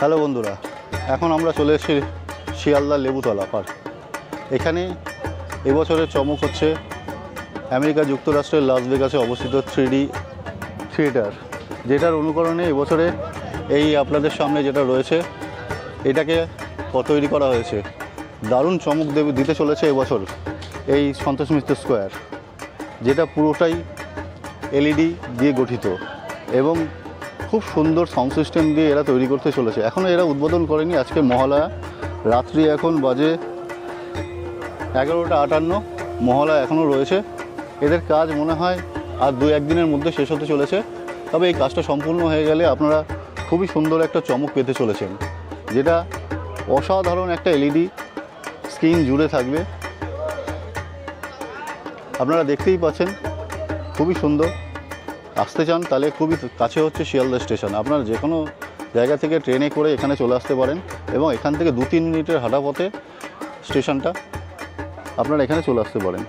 Hello বন্ধুরা, এখন আমরা চলে এসেছি শিয়ালদা লেবুতলা পার্ক। এখানে এবছরের চমক হচ্ছে আমেরিকা যুক্তরাষ্ট্রের লাস ভেগাসে অবস্থিত 3D থিয়েটার, যেটার অনুকরণে এবছরে এই আপনাদের সামনে যেটা রয়েছে এটাকে তৈরি করা হয়েছে। দারুণ চমক দিতে চলেছে এবছর এই সন্তোষ মিত্র স্কোয়ার, যেটা পুরোটাই LED দিয়ে গঠিত এবং খুব সুন্দর সাউন্ড সিস্টেম দিয়ে এরা তৈরি করতে চলেছে। এখনও এরা উদ্বোধন করেনি, আজকে মহালয়া, রাত্রি এখন বাজে 11:58, মহালয়া এখনও রয়েছে। এদের কাজ মনে হয় আর 2-1 দিনের মধ্যে শেষ হতে চলেছে। তবে এই কাজটা সম্পূর্ণ হয়ে গেলে আপনারা খুবই সুন্দর একটা চমক পেতে চলেছেন, যেটা অসাধারণ একটা LED স্ক্রিন জুড়ে থাকবে। আপনারা দেখতেই পাচ্ছেন, খুবই সুন্দর। আসতে চান তাহলে খুবই কাছে হচ্ছে শিয়ালদা স্টেশন। আপনারা যে কোনো জায়গা থেকে ট্রেনে করে এখানে চলে আসতে পারেন এবং এখান থেকে 2-3 মিনিটের হাঁটা পথে স্টেশনটা, আপনারা এখানে চলে আসতে পারেন।